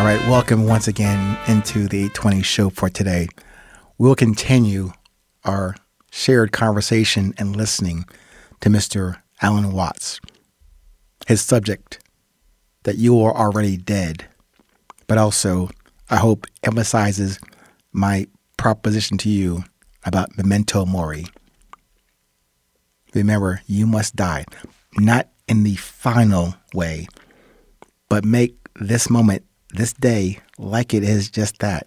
right, welcome once again into the 20 show for today. We'll continue our shared conversation and listening to Mr. Alan Watts. His subject, that you are already dead, but also, I hope, emphasizes my proposition to you about Memento Mori. Remember, you must die, not in the final way, but make this moment, this day, like it is just that.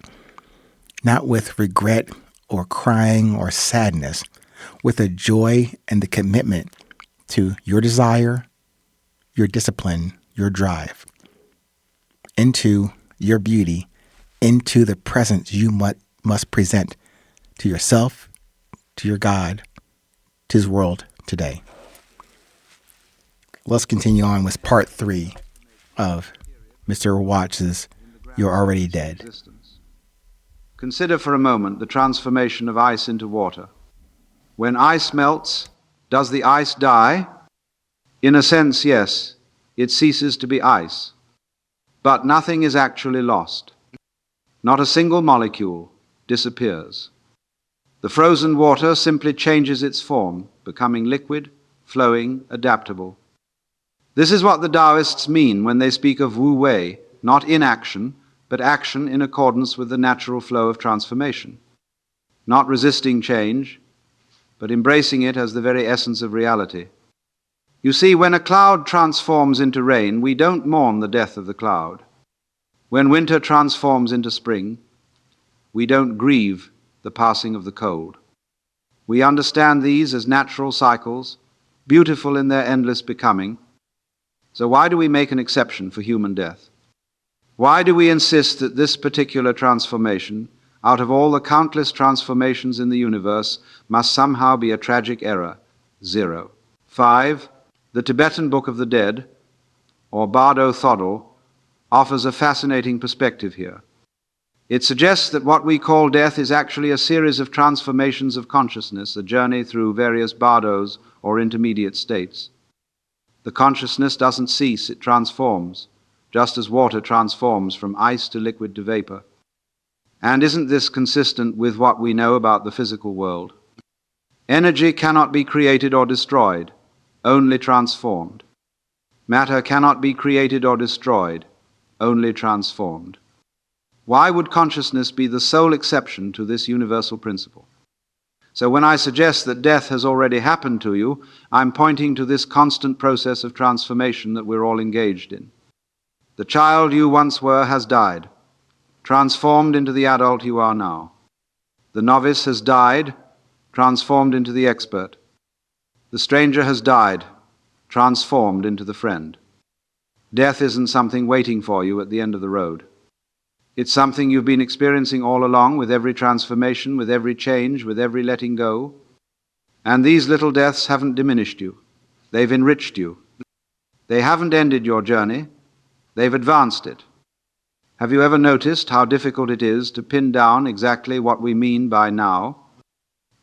Not with regret or crying or sadness, with a joy and the commitment to your desire, your discipline, your drive, into your beauty, into the presence you must present to yourself, to your God, to His world today. Let's continue on with part 3 of Mr. Watts' You're Already Dead. Consider for a moment the transformation of ice into water. When ice melts, does the ice die? In a sense, yes, it ceases to be ice. But nothing is actually lost. Not a single molecule disappears. The frozen water simply changes its form, becoming liquid, flowing, adaptable. This is what the Taoists mean when they speak of Wu Wei, not inaction, but action in accordance with the natural flow of transformation. Not resisting change, but embracing it as the very essence of reality. You see, when a cloud transforms into rain, we don't mourn the death of the cloud. When winter transforms into spring, we don't grieve the passing of the cold. We understand these as natural cycles, beautiful in their endless becoming. So why do we make an exception for human death? Why do we insist that this particular transformation, out of all the countless transformations in the universe, must somehow be a tragic error, 0? 5. The Tibetan Book of the Dead, or Bardo Thodol, offers a fascinating perspective here. It suggests that what we call death is actually a series of transformations of consciousness, a journey through various bardos or intermediate states. The consciousness doesn't cease, it transforms, just as water transforms from ice to liquid to vapor. And isn't this consistent with what we know about the physical world? Energy cannot be created or destroyed, only transformed. Matter cannot be created or destroyed, only transformed. Why would consciousness be the sole exception to this universal principle? So when I suggest that death has already happened to you, I'm pointing to this constant process of transformation that we're all engaged in. The child you once were has died, transformed into the adult you are now. The novice has died, transformed into the expert. The stranger has died, transformed into the friend. Death isn't something waiting for you at the end of the road. It's something you've been experiencing all along, with every transformation, with every change, with every letting go. And these little deaths haven't diminished you. They've enriched you. They haven't ended your journey. They've advanced it. Have you ever noticed how difficult it is to pin down exactly what we mean by now?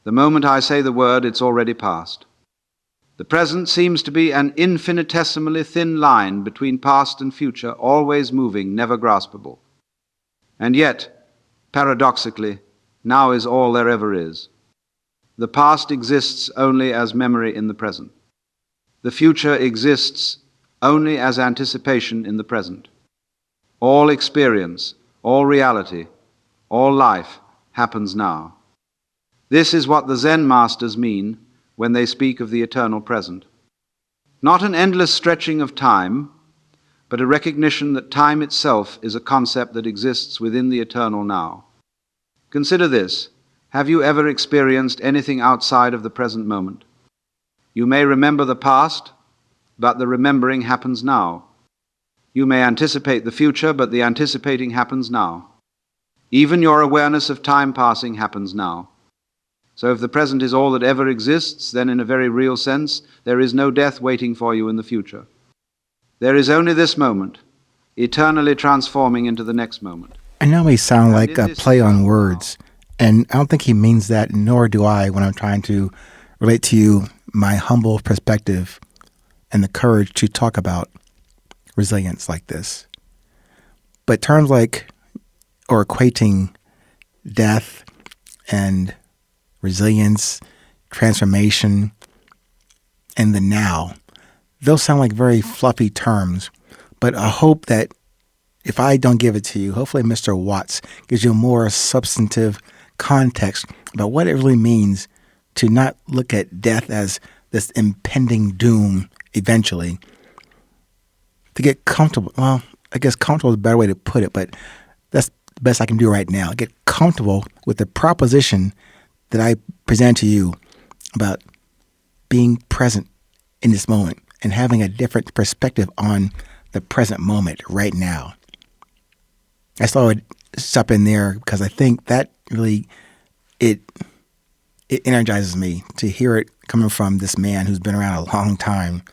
The moment I say the word, it's already past. The present seems to be an infinitesimally thin line between past and future, always moving, never graspable. And yet, paradoxically, now is all there ever is. The past exists only as memory in the present. The future exists only as anticipation in the present. All experience, all reality, all life happens now. This is what the Zen masters mean when they speak of the eternal present. Not an endless stretching of time, but a recognition that time itself is a concept that exists within the eternal now. Consider this. Have you ever experienced anything outside of the present moment? You may remember the past, but the remembering happens now. You may anticipate the future, but the anticipating happens now. Even your awareness of time passing happens now. So if the present is all that ever exists, then in a very real sense, there is no death waiting for you in the future. There is only this moment, eternally transforming into the next moment. I know it may sound like a play on words, and I don't think he means that, nor do I when I'm trying to relate to you my humble perspective and the courage to talk about resilience like this. But terms like, or equating death and resilience, transformation, and the now, those sound like very fluffy terms. But I hope that if I don't give it to you, hopefully Mr. Watts gives you a more substantive context about what it really means to not look at death as this impending doom eventually. To get comfortable, well, I guess comfortable is a better way to put it, but that's the best I can do right now. Get comfortable with the proposition that I present to you about being present in this moment and having a different perspective on the present moment right now. I still would stop in there because I think that really, it energizes me to hear it coming from this man who's been around a long time,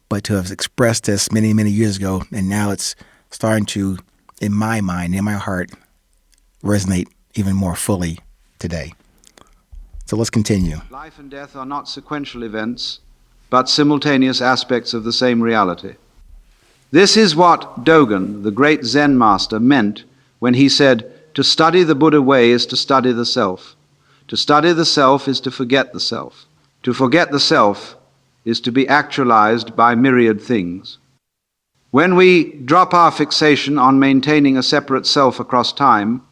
but to have expressed this many, many years ago, and now it's starting to, in my mind, in my heart, resonate even more fully today. So let's continue. Life and death are not sequential events, but simultaneous aspects of the same reality. This is what Dogen, the great Zen master, meant when he said, "To study the Buddha way is to study the self. To study the self is to forget the self. To forget the self is to be actualized by myriad things." When we drop our fixation on maintaining a separate self across time,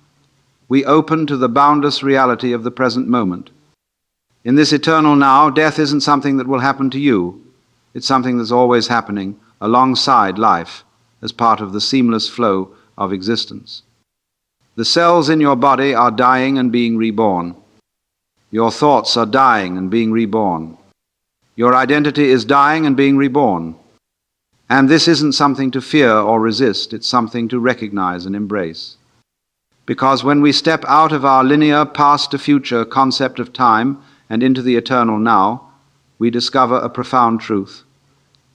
we open to the boundless reality of the present moment. In this eternal now, death isn't something that will happen to you. It's something that's always happening alongside life as part of the seamless flow of existence. The cells in your body are dying and being reborn. Your thoughts are dying and being reborn. Your identity is dying and being reborn. And this isn't something to fear or resist, it's something to recognize and embrace. Because when we step out of our linear past to future concept of time and into the eternal now, we discover a profound truth.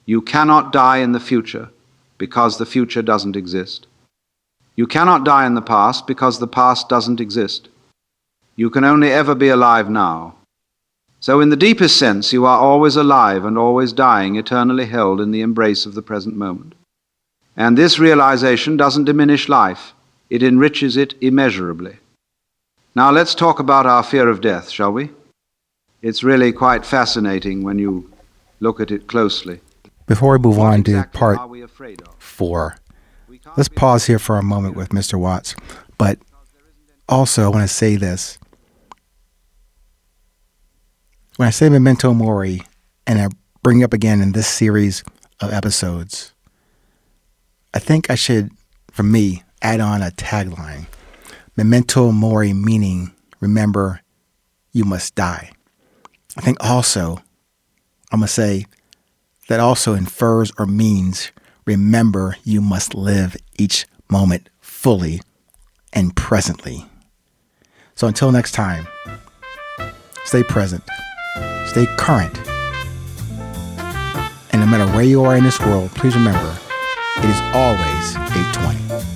You cannot die in the future because the future doesn't exist. You cannot die in the past because the past doesn't exist. You can only ever be alive now. So in the deepest sense, you are always alive and always dying, eternally held in the embrace of the present moment. And this realization doesn't diminish life. It enriches it immeasurably. Now let's talk about our fear of death, shall we? It's really quite fascinating when you look at it closely. Before we move What on to exactly part are we afraid of? 4, let's pause here for a moment with Mr. Watts. But also, I want to say this. When I say Memento Mori, and I bring up again in this series of episodes, I think I should, for me, add on a tagline. Memento Mori meaning, remember, you must die. I think also, I'm going to say, that also infers or means, remember, you must live each moment fully and presently. So until next time, stay present, stay current, and no matter where you are in this world, please remember, it is always 8:20.